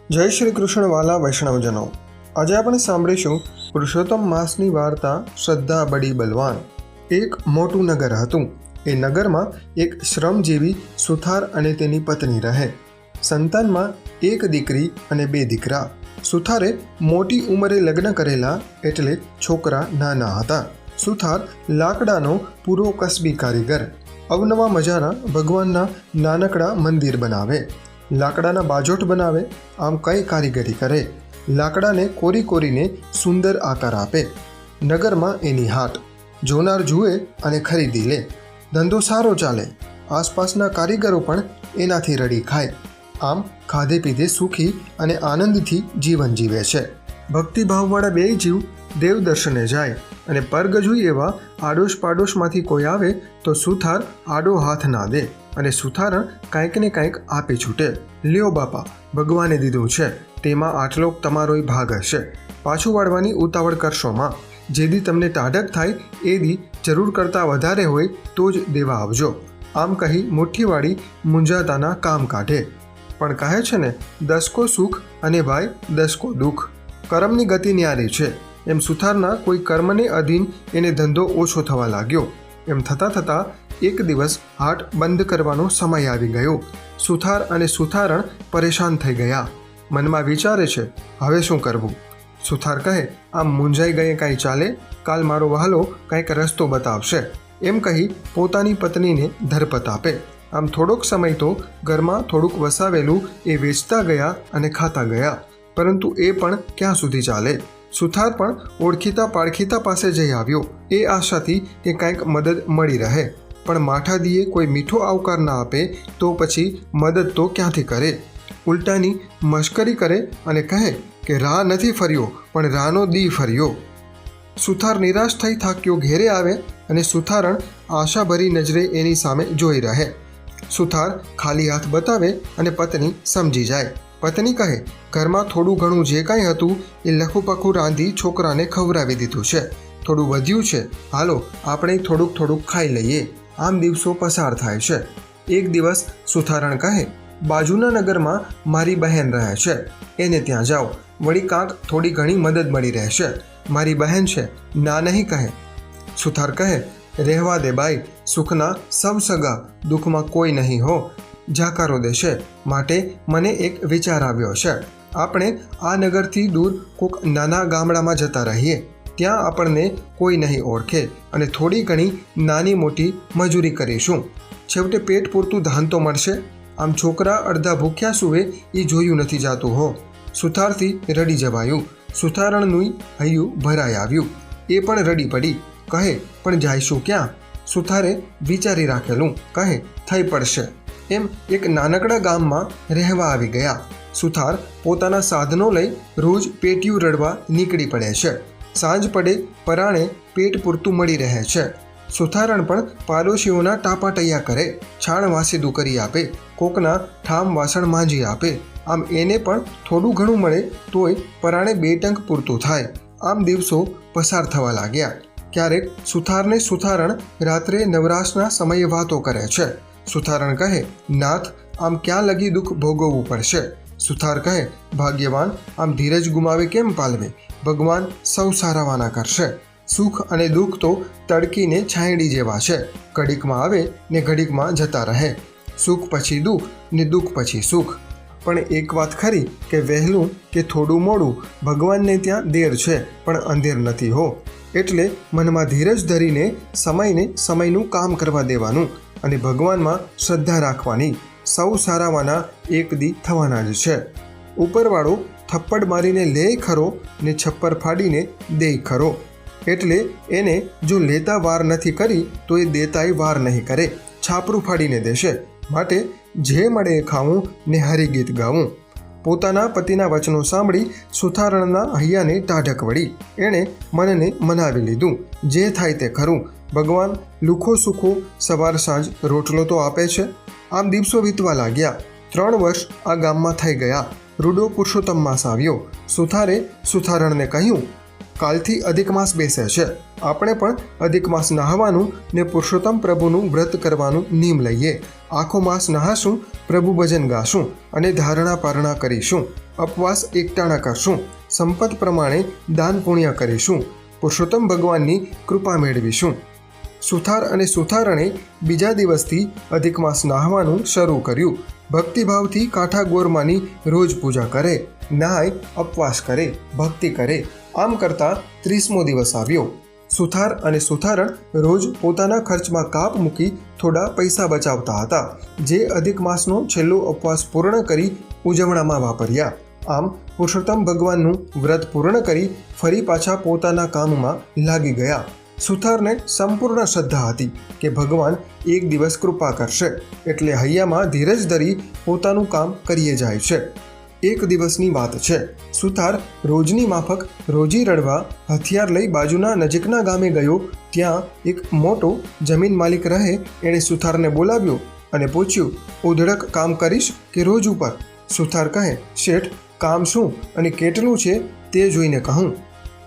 જય શ્રી કૃષ્ણ વાલા વૈષ્ણવજનો, આજે આપણે સાંભળીશું પુરુષોત્તમ માસની વાર્તા શ્રદ્ધા બડી બલવાન. એક મોટું નગર હતું. એ નગરમાં એક શ્રમજીવી સુથાર અને તેની પત્ની રહે. સંતાનમાં એક દીકરી અને બે દીકરા. સુથારે મોટી ઉંમરે લગ્ન કરેલા, એટલે છોકરા નાના હતા. સુથાર લાકડાનો પૂરો કસબી કારીગર. અવનવા મજાના ભગવાનના નાનકડા મંદિર બનાવે, લાકડાના બાજોટ બનાવે, આમ કઈ કારીગરી કરે. લાકડાને કોરી કોરીને સુંદર આકાર આપે. નગરમાં એની હાટ, જોનાર જુએ અને ખરીદી લે. ધંધો સારો ચાલે. આસપાસના કારીગરો પણ એનાથી રડી ખાય. આમ ખાધે પીધે સુખી અને આનંદથી જીવન જીવે છે. ભક્તિભાવવાળા બે જીવ દેવ દર્શને જાય અને પરગજુઈ એવા આડોશ પાડોશમાંથી કોઈ આવે તો સુથાર આડો હાથ ના દે અને સુથારણ કાંઈક ને કાંઈક આપી છૂટે. લ્યો બાપા, ભગવાને દીધું છે, તેમાં આટલો તમારોય ભાગ હશે. પાછું વાળવાની ઉતાવળ કરશો માં. જેદી તમને ટાઢક થાય એદી જરૂર કરતાં વધારે હોય તો જ દેવા આવજો. આમ કહી મુઠ્ઠીવાળી મૂંઝાતાના કામ કાઢે. પણ કહે છે ને, દસકો સુખ અને ભાઈ દસકો દુઃખ. કર્મની ગતિ ન્યારી છે. એમ સુથારના કોઈ કર્મને અધીન એને ધંધો ઓછો થવા લાગ્યો. એમ થતાં થતાં એક દિવસ હાટ બંધ કરવાનો સમય આવી ગયો. સુથાર અને સુથારણ પરેશાન થઈ ગયા. મનમાં વિચારે છે, હવે શું કરવું? સુથાર કહે, આમ મૂંઝાઈ ગયે કાંઈ ચાલે, કાલ મારો વહાલો કાંઈક રસ્તો બતાવશે. એમ કહી પોતાની પત્નીને ધરપત આપે. આમ થોડોક સમય તો ઘરમાં થોડુંક વસાવેલું એ વેચતા ગયા અને ખાતા ગયા. પરંતુ એ પણ ક્યાં સુધી ચાલે? સુથાર પણ ઓળખીતા પાળખીતા પાસે જઈ આવ્યો, એ આશાથી કે કાંઈક મદદ મળી રહે. પણ માઠાદીએ કોઈ મીઠો આવકાર ના આપે તો પછી મદદ તો ક્યાંથી કરે? ઉલટાની મશ્કરી કરે અને કહે કે રાહ નથી ફર્યો, પણ રાહનો દી ફર્યો. સુથાર નિરાશ થઈ થાક્યો ઘેરે આવે અને સુથારણ આશાભરી નજરે એની સામે જોઈ રહે. સુથાર ખાલી હાથ બતાવે અને પત્ની સમજી જાય. પત્ની કહે, ઘરમાં થોડું ઘણું જે કાંઈ હતું એ લખુપખું રાંધી છોકરાને ખવડાવી દીધું છે. થોડું વધ્યું છે, હાલો આપણે થોડુંક ખાઈ લઈએ. આમ દિવસો પસાર થાય છે. એક દિવસ સુથારણ કહે, બાજુના નગરમાં મારી બહેન રહે છે, એને ત્યાં જાઓ, વળી કાંક થોડી ઘણી મદદ મળી રહેશે. મારી બહેન છે, ના નહીં કહે. સુથાર કહે, રહેવા દે બાઈ, સુખના સબ સગા, દુઃખમાં કોઈ નહીં હો. જાકારો દેશે. માટે મને એક વિચાર આવ્યો છે. આપણે આ નગરથી દૂર કોઈક નાના ગામડામાં જતા રહીએ. ત્યાં આપણને કોઈ નહીં ઓળખે અને થોડી ઘણી નાની મોટી મજૂરી કરીશું. છેવટે પેટ પૂરતું ધાન તો મળશે. આમ છોકરા અડધા ભૂખ્યા સૂવે એ જોયું નથી જાતું હો. સુથારથી રડી જવાયું. સુથારણનું હૈયું ભરાઈ આવ્યું. એ પણ રડી પડી. કહે, પણ જાયશું ક્યાં? સુથારે વિચારી રાખેલું. કહે, થઈ પડશે. એમ એક નાનકડા ગામમાં રહેવા આવી ગયા. સુથાર પોતાના સાધનો લઈ રોજ પેટીયું રડવા નીકળી પડે છે. સાંજ પડે પરાણે પેટ પૂરતું મળી રહે છે. સુથારણ પણ પાડોશીઓના ટાપાટૈયા કરે, છાણ વાસીદું કરી આપે, કોકના ઠામ વાસણ માંજી આપે. આમ એને પણ થોડું ઘણું મળે તોય પરાણે બે ટંક પૂરતું થાય. આમ દિવસો પસાર થવા લાગ્યા. ક્યારેક સુથારને સુથારણ રાત્રે નવરાશના સમયે વાતો કરે છે. સુથારણ કહે, નાથ, આમ ક્યાં લગી દુઃખ ભોગવવું પડશે? સુથાર કહે, ભાગ્યવાન આમ ધીરજ ગુમાવે કેમ પાલવે? ભગવાન સૌ સારાવાના કરશે. સુખ અને દુઃખ તો તડકીને છાંયડી જેવા છે, ઘડીકમાં આવે ને ઘડીકમાં જતા રહે. સુખ પછી દુઃખ ને દુઃખ પછી સુખ. પણ એક વાત ખરી કે વહેલું કે થોડું મોડું ભગવાનને ત્યાં દેર છે, પણ અંધેર નથી હો. એટલે મનમાં ધીરજ ધરીને સમયનું કામ કરવા દેવાનું અને ભગવાનમાં શ્રદ્ધા રાખવાની. સૌ સારાવાના એક દી થવાના જ છે. ઉપરવાળો થપ્પડ મારીને લે ખરો ને છપ્પર ફાડીને દે ખરો. એટલે એને જો લેતા વાર નથી કરી તો એ દેતાય વાર નહીં કરે, છાપરું ફાડીને દેશે. માટે જે મળે એ ખાવું ને હરિગીત ગાવું. પોતાના પતિના વચનો સાંભળી સુથારણના હૈયાને ટાઢક વળી. એણે મનને મનાવી લીધું, જે થાય તે ખરું. ભગવાન લુખો સુખો સવાર સાંજ રોટલો તો આપે છે. આમ દિવસો વીતવા લાગ્યા. 3 વર્ષ આ ગામમાં થઈ ગયા. રૂડો પુરુષોત્તમ માસ આવ્યો. સુથારે સુથારણને કહ્યું, કાલથી અધિક માસ બેસે છે, આપણે પણ અધિક માસ નહાવાનું ને પુરુષોત્તમ પ્રભુનું વ્રત કરવાનું નિયમ લઈએ. આખો માસ નહાશું, પ્રભુ ભજન ગાશું અને ધારણા પારણા કરીશું. ઉપવાસ એકટાણા કરશું. સંપત પ્રમાણે દાન પુણ્ય કરીશું. પુરુષોત્તમ ભગવાનની કૃપા મેળવીશું. સુથાર અને સુથારણે બીજા દિવસથી અધિક માસ નહાવાનું શરૂ કર્યું. ભક્તિભાવથી કાંઠા ગોરમાની રોજ પૂજા કરે, નહાય, ઉપવાસ કરે, ભક્તિ કરે. આમ કરતાં 30મો દિવસ આવ્યો. સુથાર અને સુથારણ રોજ પોતાના ખર્ચમાં કાપ મૂકી થોડા પૈસા બચાવતા હતા, જે અધિક માસનો છેલ્લો ઉપવાસ પૂર્ણ કરી ઉજવણામાં વાપર્યા. આમ પુરુષોત્તમ ભગવાનનું વ્રત પૂર્ણ કરી ફરી પાછા પોતાના કામમાં લાગી ગયા. સુથારને સંપૂર્ણ શ્રદ્ધા હતી કે ભગવાન એક દિવસ કૃપા કરશે, એટલે હૈયામાં ધીરજ ધરી પોતાનું કામ કરીએ જાય છે. એક દિવસની વાત છે. સુથાર રોજની માફક રોજી રડવા હથિયાર લઈ બાજુના નજીકના ગામે ગયો. ત્યાં એક મોટો જમીન માલિક રહે. એણે સુથારને બોલાવ્યો અને પૂછ્યું, ઉધડક કામ કરીશ કે રોજ ઉપર? સુથાર કહે, શેઠ, કામ શું અને કેટલું છે તે જોઈને કહું.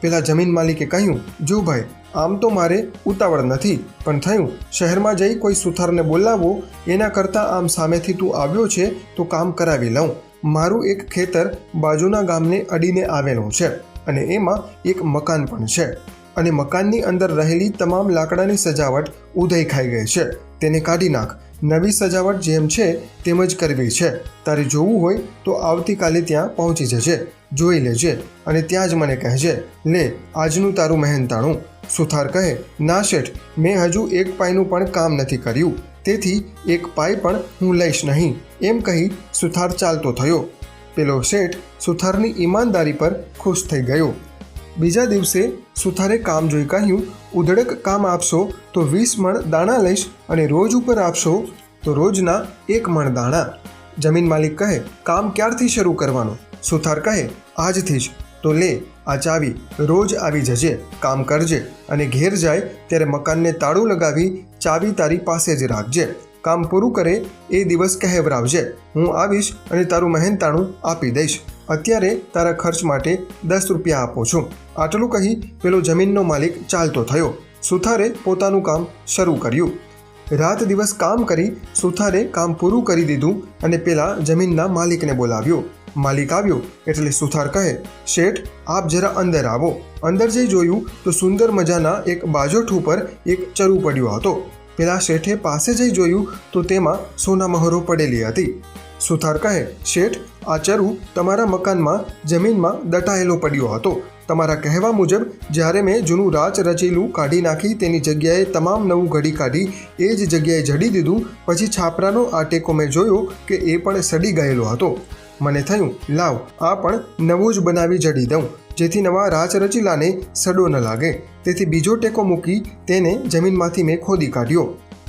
પેલા જમીન માલિકે કહ્યું, જો ભાઈ, આમ તો મારે ઉતાવળ નથી, પણ થયું શહેરમાં જઈ કોઈ સુથારને બોલાવો એના કરતાં આમ સામેથી તું આવ્યો છે તો કામ કરાવી લઉં. મારું એક ખેતર બાજુના ગામને અડીને આવેલું છે અને એમાં એક મકાન પણ છે, અને મકાનની અંદર રહેલી તમામ લાકડાની સજાવટ ઉધઈ ખાઈ ગઈ છે. તેને કાઢી નાખ. નવી સજાવટ જેમ છે તેમ જ કરવી છે. તારે જોવું હોય તો આવતીકાલે ત્યાં પહોંચી જજે, જોઈ લેજે અને ત્યાં જ મને કહેજે. લે, આજનું તારું મહેનતાણું. સુથાર કહે, ના શેઠ, મેં હજુ એક પાઈનું પણ કામ નથી કર્યું, તેથી એક પાઈ પણ હું લઈશ નહીં. એમ કહી સુથાર ચાલતો થયો. પેલો શેઠ સુથારની ઈમાનદારી પર ખુશ થઈ ગયો. બીજા દિવસે સુથારે કામ જોઈ કહ્યું, ઉધડક કામ આપશો તો 20 મણ દાણા લઈશ અને રોજ ઉપર આપશો તો રોજના 1 મણ દાણા. જમીન માલિક કહે, કામ ક્યારથી શરૂ કરવાનું? સુથાર કહે, આજથી જ. તો લે, આ ચાવી, રોજ આવી જજે, કામ કરજે અને ઘેર જાય ત્યારે મકાનને તાળું લગાવી ચાવી તારી પાસે જ રાખજે. કામ પૂરું કરે એ દિવસ કહેવરાવજે. હું આવીશ અને તારું મહેનતાણું આપી દઈશ. અત્યારે તારા ખર્ચ માટે 10 રૂપિયા આપું છું. આટલું કહી પેલો જમીનનો માલિક ચાલતો થયો. સુથારે પોતાનું કામ શરૂ કર્યું. રાત દિવસ કામ કરી સુથારે કામ પૂરું કરી દીધું અને પેલા જમીનના માલિકને બોલાવ્યો. માલિક આવ્યો એટલે સુથાર કહે, શેઠ, આપ જરા અંદર આવો. અંદર જઈ જોયું તો સુંદર મજાના એક બાજોઠ ઉપર એક ચરુ પડ્યો હતો. પેલા શેઠે પાસે જઈ જોયું તો તેમાં સોના મહોરો પડેલી હતી. સુથાર કહે, શેઠ, આ ચરુ તમારા મકાનમાં જમીનમાં દટાયેલો પડ્યો હતો. તમારા કહેવા મુજબ જ્યારે મેં જૂનું રાચ રચેલું કાઢી નાખી તેની જગ્યાએ તમામ નવું ઘડી કાઢી એ જ જગ્યાએ જડી દીધું. પછી છાપરાનો આ ટેકો મેં જોયો કે એ પણ સડી ગયેલો હતો. મને થયું, લાવ, આ પણ નવું જ બનાવી જડી દઉં, જેથી નવા રાચ રચીલાને સડો ન લાગે. તેથી બીજો ટેકો મૂકી તેને જમીનમાંથી મેં ખોદી કાઢ્યો.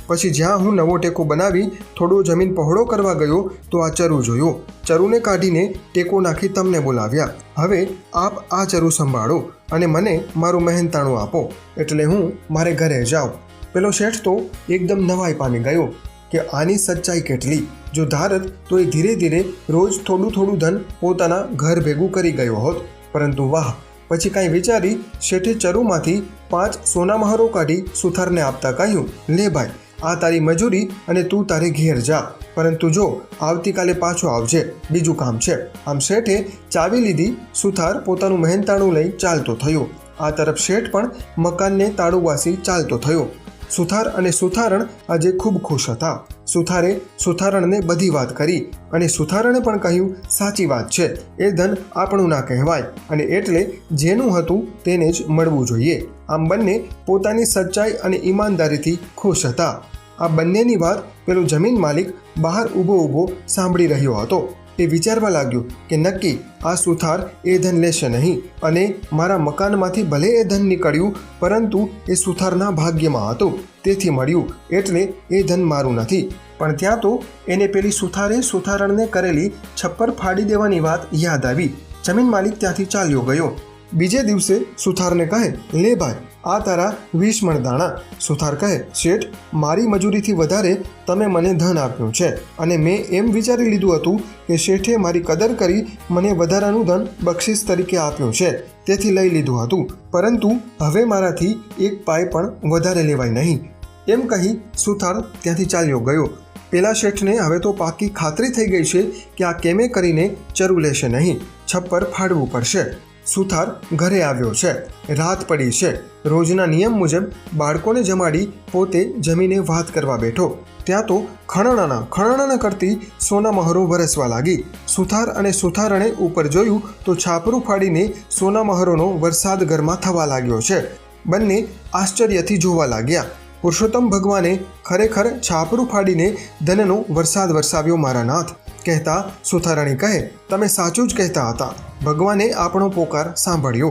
પછી જ્યાં હું નવો ટેકો બનાવી થોડો જમીન પહોળો કરવા ગયો તો આ ચરુ જોયો. ચરુને કાઢીને ટેકો નાખી તમને બોલાવ્યા. હવે આપ આ ચરુ સંભાળો અને મને મારું મહેનતાણું આપો, એટલે હું મારે ઘરે જાઉં. પેલો શેઠ તો એકદમ નવાઈ પામી ગયો કે આની સચ્ચાઈ કેટલી. જો ધારત તો એ ધીરે ધીરે રોજ થોડું થોડું ધન પોતાના ઘર ભેગું કરી ગયો હોત. પરંતુ વાહ, પછી કાંઈ વિચારી શેઠે ચરુમાંથી 5 સોના મહોરો કાઢી સુથારને આપતા કહ્યું, લે ભાઈ, આ તારી મજૂરી અને તું તારે ઘેર જા, પરંતુ જો આવતીકાલે પાછો આવજે, બીજું કામ છે. આમ શેઠે ચાવી લીધી. સુથાર પોતાનું મહેનતાણું લઈ ચાલતો થયો. આ તરફ શેઠ પણ મકાનને તાળું વાસી ચાલતો થયો. સુથાર અને સુથારણ આજે ખૂબ ખુશ હતા. સુથારે સુથારણને બધી વાત કરી અને સુથારણે પણ કહ્યું, સાચી વાત છે, એ ધન આપણું ના કહેવાય અને એટલે જેનું હતું તેને જ મળવું જોઈએ. આમ બંને પોતાની સચ્ચાઈ અને ઈમાનદારીથી ખુશ હતા. આ બંનેની વાત પેલો જમીન માલિક બહાર ઊભો સાંભળી રહ્યો હતો. એ વિચારવા લાગ્યો કે નક્કી આ સુથાર એ ધન લેશે નહીં અને મારા મકાનમાંથી ભલે એ ધન નીકળ્યું, પરંતુ એ સુથારના ભાગ્યમાં હતું, તેથી મળ્યું, એટલે એ ધન મારું નથી. પણ ત્યાં તો એને પેલી સુથારે સુથારણને કરેલી છપ્પર ફાડી દેવાની વાત યાદ આવી. જમીન માલિક ત્યાંથી ચાલ્યો ગયો. બીજે દિવસે સુથારને કહે, લે ભાઈ, આ તારા 20 મણ દાણા. સુથાર કહે, શેઠ, મારી મજૂરીથી વધારે તમે મને ધન આપ્યું છે અને મેં એમ વિચારી લીધું હતું કે શેઠે મારી કદર કરી મને વધારાનું ધન બક્ષિસ તરીકે આપ્યું છે, તેથી લઈ લીધું હતું, પરંતુ હવે મારાથી 1 પાઈ પણ વધારે લેવાય નહીં. એમ કહી સુથાર ત્યાંથી ચાલ્યો ગયો. પેલા શેઠને હવે તો પાકી ખાતરી થઈ ગઈ છે કે આ કેમે કરીને ચરું લેશે નહીં, છપ્પર ફાડવું પડશે. સુથાર ઘરે આવ્યો છે. રાત પડી છે. રોજના નિયમ મુજબ બાળકોને જમાડી પોતે જમીને વાત કરવા બેઠો. ત્યાં તો ખણણાના કરતી સોના મહોરો વરસવા લાગી. સુથાર અને સુથારણે ઉપર જોયું તો છાપરું ફાડીને સોના મહોરોનો વરસાદ ઘરમાં થવા લાગ્યો છે. બંને આશ્ચર્યથી જોવા લાગ્યા. પુરુષોત્તમ ભગવાને ખરેખર છાપરું ફાડીને ધનનો વરસાદ વરસાવ્યો મારા નાથ. કહેતા સુથારાણી કહે, તમે સાચું જ કહેતા હતા. ભગવાને આપણો પોકાર સાંભળ્યો,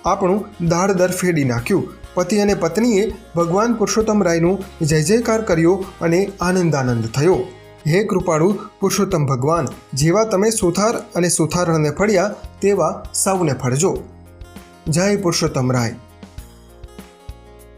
આપણું દાળદર ફેડી નાખ્યું. પતિ અને પત્નીએ ભગવાન પુરુષોત્તમ રાયનો જય જયકાર કર્યો અને આનંદ થયો. હે કૃપાળુ પુરુષોત્તમ ભગવાન, જેવા તમે સુથાર અને સુથારણને ફળ્યા તેવા સૌને ફળજો. જય પુરુષોત્તમ રાય.